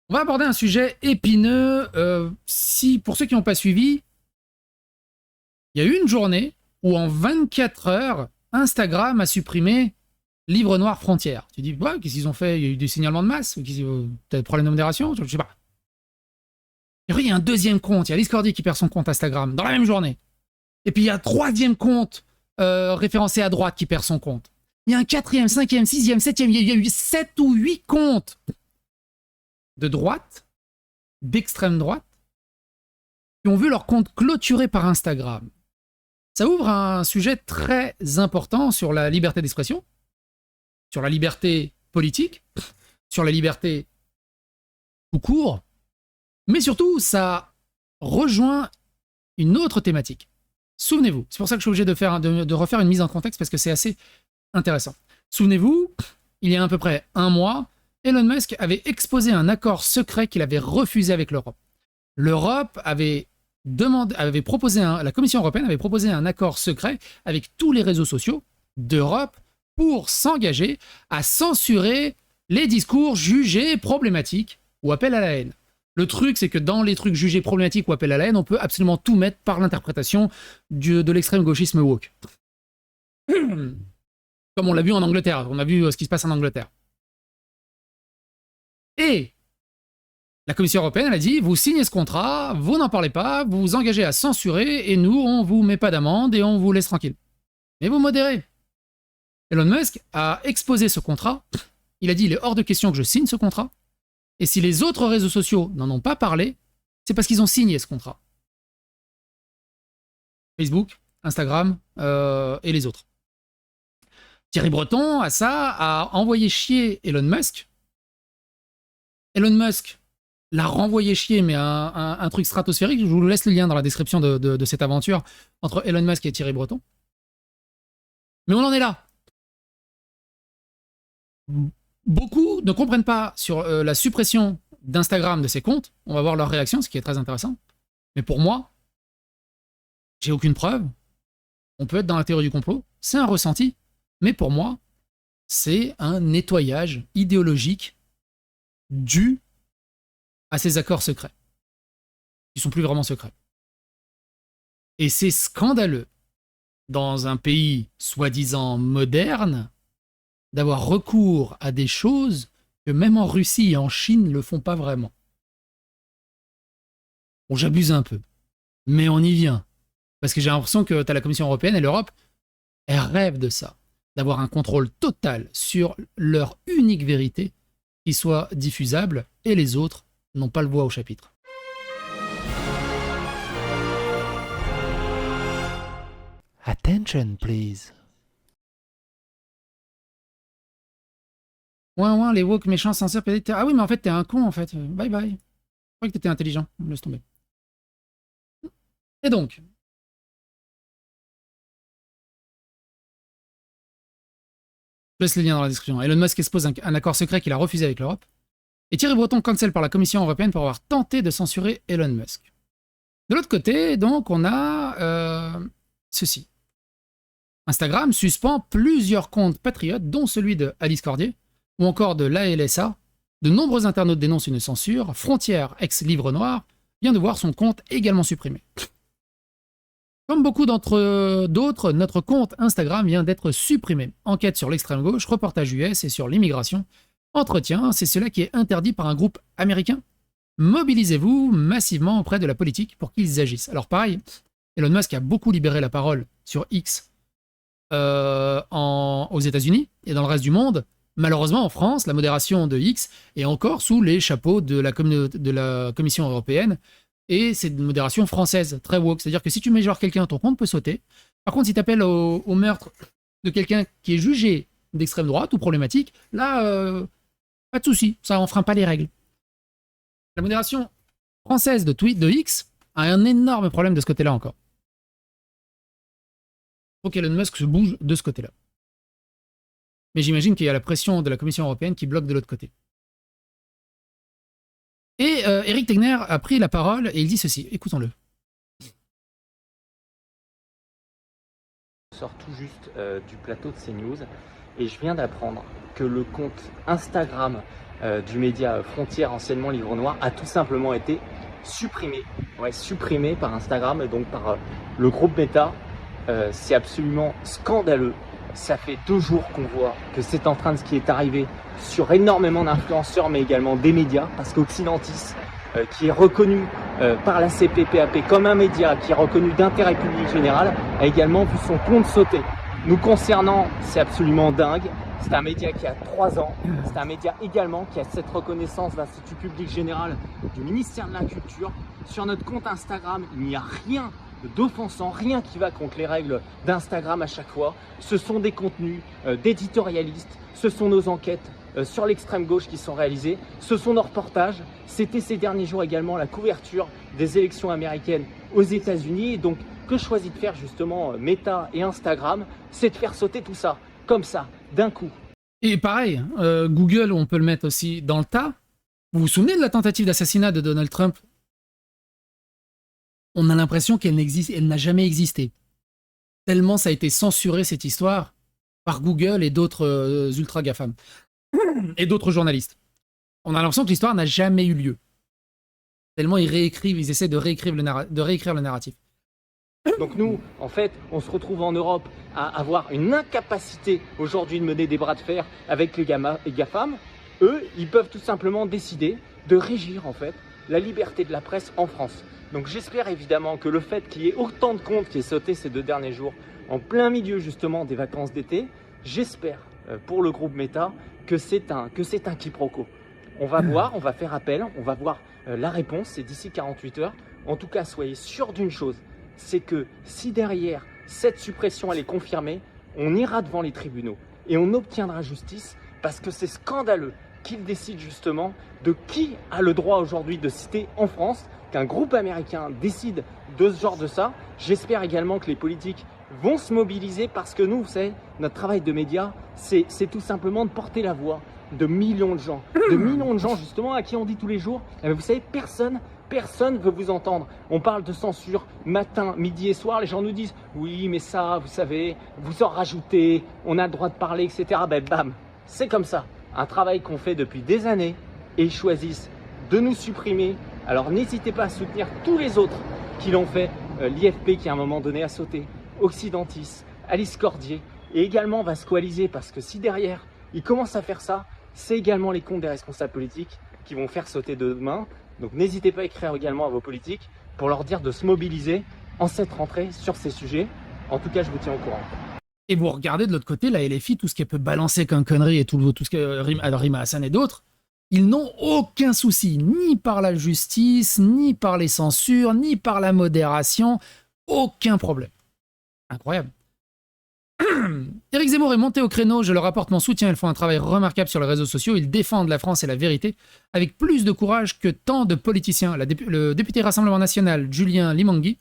On va aborder un sujet épineux. Pour ceux qui n'ont pas suivi, il y a eu une journée où en 24 heures, Instagram a supprimé Livre Noir Frontières. Tu dis, ouais, qu'est-ce qu'ils ont fait? Il y a eu des signalements de masse? T'as des problèmes de modération? Je sais pas. Et puis il y a un deuxième compte, il y a Liscordi qui perd son compte Instagram dans la même journée. Et puis il y a un troisième compte référencé à droite qui perd son compte. Il y a un quatrième, cinquième, sixième, septième, il y a eu 7 ou 8 comptes de droite, d'extrême droite, qui ont vu leur compte clôturé par Instagram. Ça ouvre un sujet très important sur la liberté d'expression, sur la liberté politique, sur la liberté tout court, mais surtout, ça rejoint une autre thématique. Souvenez-vous, c'est pour ça que je suis obligé de refaire une mise en contexte parce que c'est assez intéressant. Souvenez-vous, il y a à peu près un mois, Elon Musk avait exposé un accord secret qu'il avait refusé avec l'Europe. L'Europe avait proposé la Commission européenne avait proposé un accord secret avec tous les réseaux sociaux d'Europe pour s'engager à censurer les discours jugés problématiques ou appels à la haine. Le truc, c'est que dans les trucs jugés problématiques ou appels à la haine, on peut absolument tout mettre par l'interprétation de l'extrême gauchisme woke. Comme on l'a vu en Angleterre, on a vu ce qui se passe en Angleterre. Et la Commission européenne, elle a dit, vous signez ce contrat, vous n'en parlez pas, vous vous engagez à censurer, et nous, on vous met pas d'amende et on vous laisse tranquille. Mais vous modérez. Elon Musk a exposé ce contrat, il a dit, il est hors de question que je signe ce contrat, et si les autres réseaux sociaux n'en ont pas parlé, c'est parce qu'ils ont signé ce contrat. Facebook, Instagram et les autres. Thierry Breton, à ça, a envoyé chier Elon Musk. Elon Musk l'a renvoyé chier, mais un truc stratosphérique. Je vous laisse le lien dans la description de cette aventure entre Elon Musk et Thierry Breton. Mais on en est là. Beaucoup ne comprennent pas sur la suppression d'Instagram de ces comptes. On va voir leur réaction, ce qui est très intéressant. Mais pour moi, j'ai aucune preuve. On peut être dans la théorie du complot. C'est un ressenti. Mais pour moi, c'est un nettoyage idéologique dû à ces accords secrets, qui sont plus vraiment secrets. Et c'est scandaleux, dans un pays soi-disant moderne, d'avoir recours à des choses que même en Russie et en Chine ne le font pas vraiment. Bon, j'abuse un peu, mais on y vient. Parce que j'ai l'impression que tu as la Commission européenne et l'Europe, elles rêvent de ça, d'avoir un contrôle total sur leur unique vérité qui soit diffusable, et les autres n'ont pas le voix au chapitre. Attention, please. Ouin, les woke méchants censeurs. Ah oui, mais en fait, t'es un con, en fait. Bye bye. Je croyais que t'étais intelligent. Laisse tomber. Et donc, je laisse les liens dans la description. Elon Musk expose un accord secret qu'il a refusé avec l'Europe. Et Thierry Breton cancel par la Commission européenne pour avoir tenté de censurer Elon Musk. De l'autre côté, donc, on a ceci. Instagram suspend plusieurs comptes patriotes, dont celui de Alice Cordier, ou encore de l'ALSA. De nombreux internautes dénoncent une censure. Frontières, ex-Livre Noir, vient de voir son compte également supprimé. Comme beaucoup d'autres, notre compte Instagram vient d'être supprimé. Enquête sur l'extrême gauche, reportage US et sur l'immigration. Entretien, c'est cela qui est interdit par un groupe américain. Mobilisez-vous massivement auprès de la politique pour qu'ils agissent. Alors pareil, Elon Musk a beaucoup libéré la parole sur X aux États-Unis et dans le reste du monde. Malheureusement, en France, la modération de X est encore sous les chapeaux de la Commission européenne, et c'est une modération française, très woke. C'est-à-dire que si tu mets genre quelqu'un, ton compte peut sauter. Par contre, si tu appelles au meurtre de quelqu'un qui est jugé d'extrême droite ou problématique, là, pas de souci, ça enfreint pas les règles. La modération française de X a un énorme problème de ce côté-là encore. Il faut qu'Elon Musk se bouge de ce côté-là. Mais j'imagine qu'il y a la pression de la Commission européenne qui bloque de l'autre côté. Et Eric Tegner a pris la parole et il dit ceci. Écoutons-le. Je sors tout juste du plateau de CNews et je viens d'apprendre que le compte Instagram du média Frontières, anciennement Livre Noir, a tout simplement été supprimé. Ouais, supprimé par Instagram et donc par le groupe Meta. C'est absolument scandaleux. Ça fait 2 jours qu'on voit que c'est en train de ce qui est arrivé sur énormément d'influenceurs, mais également des médias, parce qu'Occidentis, qui est reconnu par la CPPAP comme un média qui est reconnu d'intérêt public général, a également vu son compte sauter. Nous concernant, c'est absolument dingue. C'est un média qui a 3 ans. C'est un média également qui a cette reconnaissance de l'Institut public général du ministère de la Culture. Sur notre compte Instagram, il n'y a rien d'offensant, rien qui va contre les règles d'Instagram à chaque fois. Ce sont des contenus d'éditorialistes, ce sont nos enquêtes sur l'extrême gauche qui sont réalisées, ce sont nos reportages. C'était ces derniers jours également la couverture des élections américaines aux États-Unis. Et donc, que choisit de faire justement Meta et Instagram, c'est de faire sauter tout ça, comme ça, d'un coup. Et pareil, Google, on peut le mettre aussi dans le tas. Vous vous souvenez de la tentative d'assassinat de Donald Trump? On a l'impression qu'elle n'a jamais existé. Tellement ça a été censuré, cette histoire, par Google et d'autres ultra GAFAM. Et d'autres journalistes. On a l'impression que l'histoire n'a jamais eu lieu. Tellement ils essaient de réécrire le narratif. Donc nous, en fait, on se retrouve en Europe à avoir une incapacité aujourd'hui de mener des bras de fer avec les GAFAM. Eux, ils peuvent tout simplement décider de régir en fait la liberté de la presse en France. Donc j'espère évidemment que le fait qu'il y ait autant de comptes qui aient sauté ces 2 derniers jours, en plein milieu justement des vacances d'été, j'espère pour le groupe Meta que c'est un quiproquo. On va voir, on va faire appel, on va voir la réponse, c'est d'ici 48 heures. En tout cas, soyez sûrs d'une chose, c'est que si derrière cette suppression elle est confirmée, on ira devant les tribunaux et on obtiendra justice parce que c'est scandaleux qu'ils décident justement de qui a le droit aujourd'hui de citer en France, qu'un groupe américain décide de ce genre de ça. J'espère également que les politiques vont se mobiliser parce que nous, vous savez, notre travail de médias, c'est tout simplement de porter la voix de millions de gens justement à qui on dit tous les jours, vous savez, personne ne veut vous entendre. On parle de censure matin, midi et soir, les gens nous disent oui mais ça, vous savez, vous en rajoutez, on a le droit de parler, etc. Ben bam, c'est comme ça. Un travail qu'on fait depuis des années et ils choisissent de nous supprimer. Alors n'hésitez pas à soutenir tous les autres qui l'ont fait, l'IFP qui à un moment donné a sauté, Occidentis, Alice Cordier, et également on va se coaliser parce que si derrière ils commencent à faire ça, c'est également les comptes des responsables politiques qui vont faire sauter demain. Donc n'hésitez pas à écrire également à vos politiques pour leur dire de se mobiliser en cette rentrée sur ces sujets. En tout cas, je vous tiens au courant. Et vous regardez de l'autre côté, la LFI, tout ce qu'elle peut balancer comme conneries et tout ce que Rima Hassan et d'autres, ils n'ont aucun souci, ni par la justice, ni par les censures, ni par la modération, aucun problème. Incroyable. Éric Zemmour est monté au créneau, je leur apporte mon soutien, ils font un travail remarquable sur les réseaux sociaux, ils défendent la France et la vérité avec plus de courage que tant de politiciens. Le député Rassemblement National, Julien Limangui,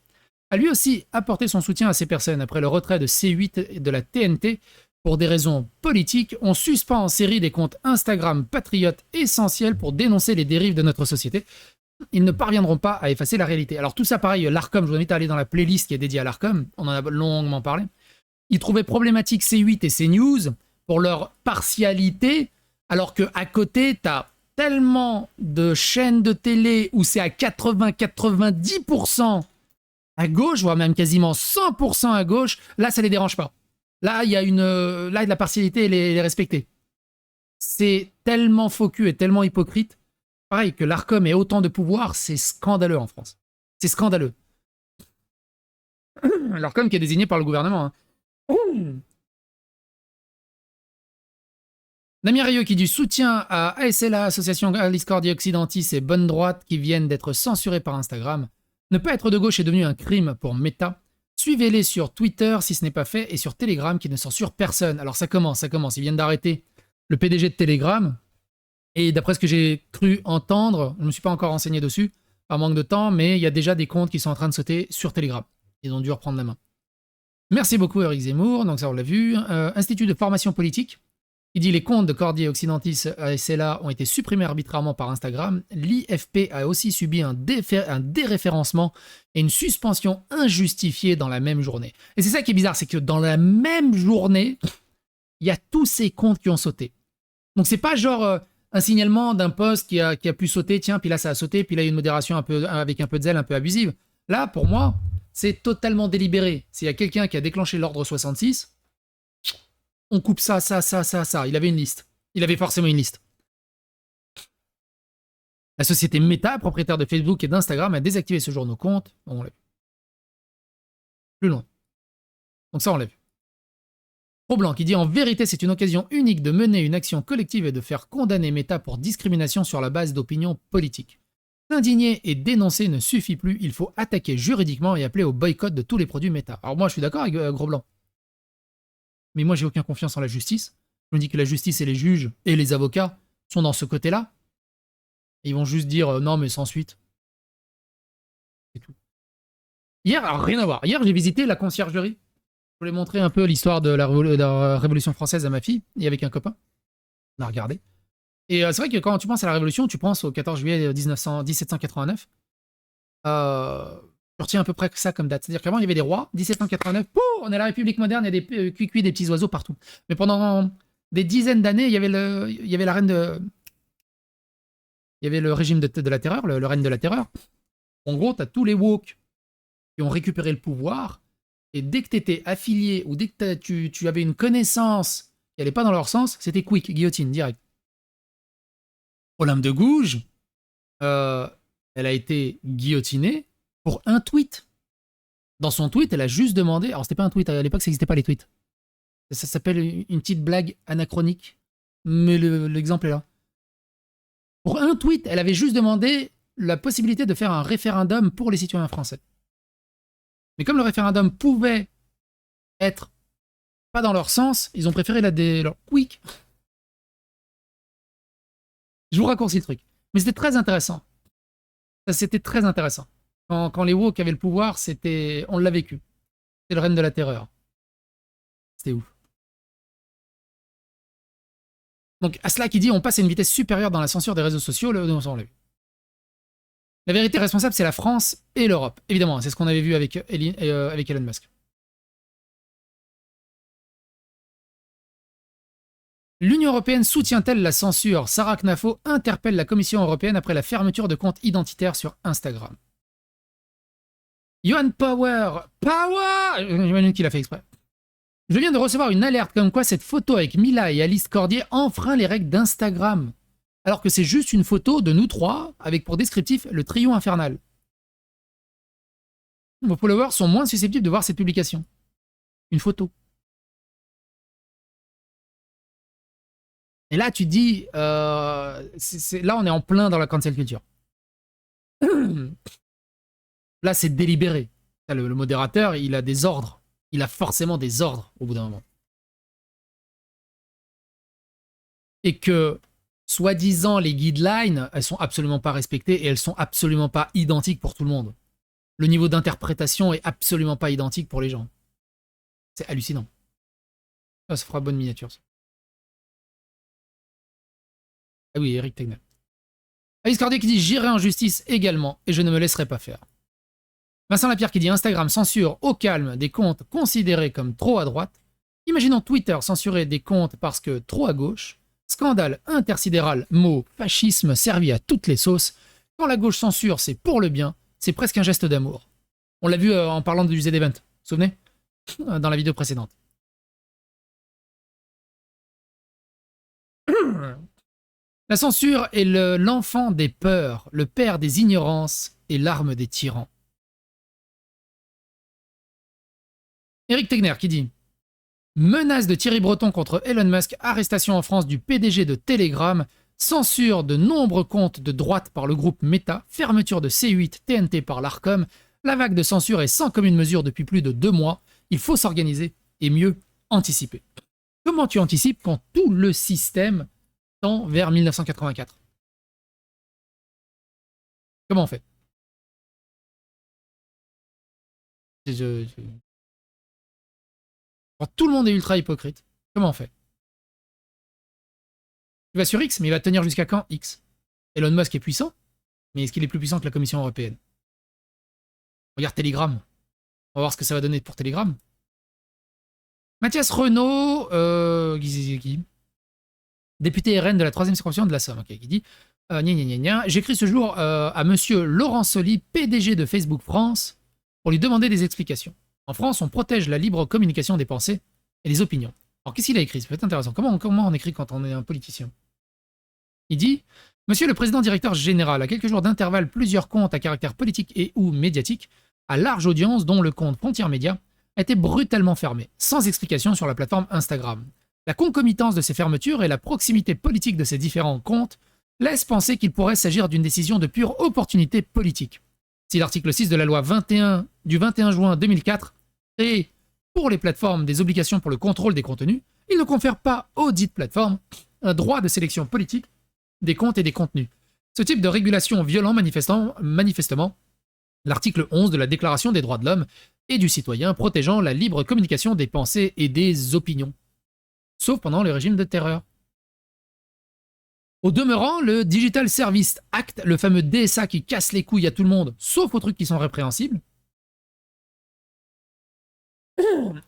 a lui aussi apporté son soutien à ces personnes après le retrait de C8 et de la TNT. Pour des raisons politiques, on suspend en série des comptes Instagram patriotes essentiels pour dénoncer les dérives de notre société. Ils ne parviendront pas à effacer la réalité. Alors tout ça pareil, l'Arcom, je vous invite à aller dans la playlist qui est dédiée à l'Arcom, on en a longuement parlé. Ils trouvaient problématique C8 et CNews pour leur partialité, alors qu'à côté, tu as tellement de chaînes de télé où c'est à 80-90% à gauche, voire même quasiment 100% à gauche. Là, ça les dérange pas. Là, il y a la partialité, elle est respectée. C'est tellement faux cul et tellement hypocrite. Pareil, que l'Arcom ait autant de pouvoir, c'est scandaleux en France. C'est scandaleux. L'Arcom qui est désigné par le gouvernement, hein. Damien Rieu qui dit soutien à ASLA, Association Alice Cordier Occidentis et Bonne Droite qui viennent d'être censurés par Instagram. Ne pas être de gauche est devenu un crime pour Meta. Suivez-les sur Twitter si ce n'est pas fait et sur Telegram qui ne censure personne. Alors ça commence. Ils viennent d'arrêter le PDG de Telegram et d'après ce que j'ai cru entendre, je ne me suis pas encore renseigné dessus par manque de temps, mais il y a déjà des comptes qui sont en train de sauter sur Telegram. Ils ont dû reprendre la main. Merci beaucoup Éric Zemmour, donc ça on l'a vu. Institut de formation politique, il dit les comptes de Cordier Occidentis et CELA ont été supprimés arbitrairement par Instagram. L'IFP a aussi subi un déréférencement et une suspension injustifiée dans la même journée. Et c'est ça qui est bizarre, c'est que dans la même journée, il y a tous ces comptes qui ont sauté. Donc c'est pas genre un signalement d'un post qui a pu sauter, tiens, puis là ça a sauté, puis là il y a une modération un peu, avec un peu de zèle, un peu abusive. Là, pour moi, c'est totalement délibéré. S'il y a quelqu'un qui a déclenché l'ordre 66, on coupe ça, ça, ça, ça, ça. Il avait une liste. Il avait forcément une liste. La société Meta, propriétaire de Facebook et d'Instagram, a désactivé ce jour nos comptes. Bon, on l'a vu. Plus loin. Donc ça, on l'a vu. Pro-Blanc qui dit « En vérité, c'est une occasion unique de mener une action collective et de faire condamner Meta pour discrimination sur la base d'opinions politiques. S'indigner et dénoncer ne suffit plus, il faut attaquer juridiquement et appeler au boycott de tous les produits Meta. » Alors moi, je suis d'accord avec Gros Blanc. Mais moi, j'ai aucune confiance en la justice. Je me dis que la justice et les juges et les avocats sont dans ce côté-là. Et ils vont juste dire non, mais sans suite. C'est tout. Hier, alors rien à voir. Hier, j'ai visité la conciergerie. Je voulais montrer un peu l'histoire de la Révolution française à ma fille et avec un copain. On a regardé. Et c'est vrai que quand tu penses à la Révolution, tu penses au 14 juillet 1789. Tu retiens à peu près ça comme date. C'est-à-dire qu'avant, il y avait des rois. 1789, on est à la République moderne, il y a des cuicuis, des petits oiseaux partout. Mais pendant des dizaines d'années, il y avait la reine de... Il y avait le régime de la terreur, le règne de la terreur. En gros, tu as tous les woke qui ont récupéré le pouvoir. Et dès que tu étais affilié ou dès que tu avais une connaissance qui n'allait pas dans leur sens, c'était quick, guillotine, direct. Olympe de Gouges, elle a été guillotinée pour un tweet. Dans son tweet, elle a juste demandé... Alors, c'était pas un tweet, à l'époque, ça n'existait pas les tweets. Ça s'appelle une petite blague anachronique, mais l'exemple est là. Pour un tweet, elle avait juste demandé la possibilité de faire un référendum pour les citoyens français. Mais comme le référendum pouvait être pas dans leur sens, ils ont préféré leur quick. Je vous raccourcis le truc. Mais c'était très intéressant. C'était très intéressant. Quand les woke avaient le pouvoir, on l'a vécu. C'était le règne de la terreur. C'était ouf. Donc, à cela qui dit, on passe à une vitesse supérieure dans la censure des réseaux sociaux, on l'a vu. La vérité responsable, c'est la France et l'Europe. Évidemment, c'est ce qu'on avait vu avec Elon Musk. L'Union européenne soutient-elle la censure? Sarah Knafo interpelle la Commission européenne après la fermeture de comptes identitaires sur Instagram. Johan Power, j'imagine qu'il a fait exprès. Je viens de recevoir une alerte comme quoi cette photo avec Mila et Alice Cordier enfreint les règles d'Instagram. Alors que c'est juste une photo de nous trois, avec pour descriptif le trio infernal. Vos followers sont moins susceptibles de voir cette publication. Une photo. Et là, tu te dis, là, on est en plein dans la cancel culture. Là, c'est délibéré. Le modérateur, il a des ordres. Il a forcément des ordres au bout d'un moment. Et que, soi-disant, les guidelines, elles sont absolument pas respectées et elles sont absolument pas identiques pour tout le monde. Le niveau d'interprétation est absolument pas identique pour les gens. C'est hallucinant. Ah, ça fera bonne miniature, ça. Ah oui, Eric Tegner. Alice Cordier qui dit « J'irai en justice également et je ne me laisserai pas faire ». Vincent Lapierre qui dit « Instagram censure au calme des comptes considérés comme trop à droite. Imaginons Twitter censurer des comptes parce que trop à gauche. Scandale intersidéral, mot fascisme servi à toutes les sauces. Quand la gauche censure, c'est pour le bien. C'est presque un geste d'amour. » On l'a vu en parlant du Z-Event. Vous vous souvenez? Dans la vidéo précédente. La censure est l'enfant des peurs, le père des ignorances et l'arme des tyrans. Eric Tegner qui dit « Menace de Thierry Breton contre Elon Musk, arrestation en France du PDG de Telegram, censure de nombreux comptes de droite par le groupe Meta, fermeture de C8, TNT par l'Arcom, la vague de censure est sans commune mesure depuis plus de 2 mois, il faut s'organiser et mieux anticiper. » Comment tu anticipes quand tout le système tend vers 1984? Comment on fait? Quand tout le monde est ultra hypocrite, comment on fait? Tu vas sur X, mais il va tenir jusqu'à quand X? Elon Musk est puissant, mais est-ce qu'il est plus puissant que la Commission européenne? Regarde Telegram. On va voir ce que ça va donner pour Telegram. Mathias Renault, qui député RN de la 3e circonscription de la Somme, qui dit gna gna gna gna. J'écris ce jour à monsieur Laurent Soli, PDG de Facebook France, pour lui demander des explications. En France, on protège la libre communication des pensées et des opinions. Alors, qu'est-ce qu'il a écrit? Ça peut être intéressant. Comment on écrit quand on est un politicien? Il dit Monsieur le président directeur général, à quelques jours d'intervalle, plusieurs comptes à caractère politique et ou médiatique, à large audience, dont le compte Frontières Média, a été brutalement fermé, sans explication sur la plateforme Instagram. La concomitance de ces fermetures et la proximité politique de ces différents comptes laissent penser qu'il pourrait s'agir d'une décision de pure opportunité politique. Si l'article 6 de la loi 21 du 21 juin 2004 crée pour les plateformes des obligations pour le contrôle des contenus, il ne confère pas aux dites plateformes un droit de sélection politique des comptes et des contenus. Ce type de régulation violant manifestement l'article 11 de la Déclaration des droits de l'homme et du citoyen protégeant la libre communication des pensées et des opinions, sauf pendant le régime de terreur. Au demeurant, le Digital Service Act, le fameux DSA qui casse les couilles à tout le monde, sauf aux trucs qui sont répréhensibles,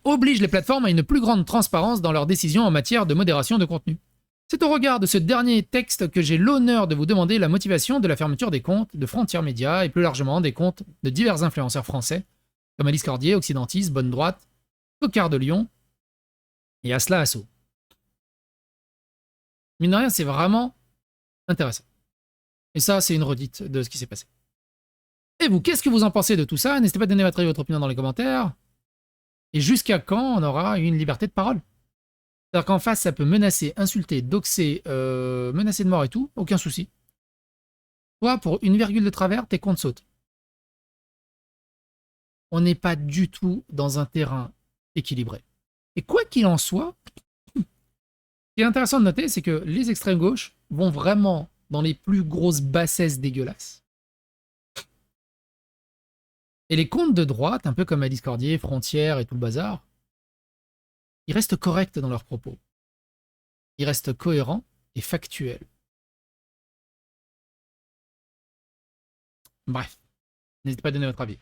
oblige les plateformes à une plus grande transparence dans leurs décisions en matière de modération de contenu. C'est au regard de ce dernier texte que j'ai l'honneur de vous demander la motivation de la fermeture des comptes de Frontières Média et plus largement des comptes de divers influenceurs français, comme Alice Cordier, Occidentis, Bonne Droite, Cocard de Lyon et Asla Asso. Mine de rien, c'est vraiment intéressant. Et ça, c'est une redite de ce qui s'est passé. Et vous, qu'est-ce que vous en pensez de tout ça? N'hésitez pas à donner votre opinion dans les commentaires. Et jusqu'à quand on aura une liberté de parole? C'est-à-dire qu'en face, ça peut menacer, insulter, doxer, menacer de mort et tout, aucun souci. Toi, pour une virgule de travers, tes comptes sautent. On n'est pas du tout dans un terrain équilibré. Et quoi qu'il en soit, ce qui est intéressant de noter, c'est que les extrêmes gauches vont vraiment dans les plus grosses bassesses dégueulasses. Et les comptes de droite, un peu comme Alice Cordier, Frontières et tout le bazar, ils restent corrects dans leurs propos. Ils restent cohérents et factuels. Bref, n'hésitez pas à donner votre avis.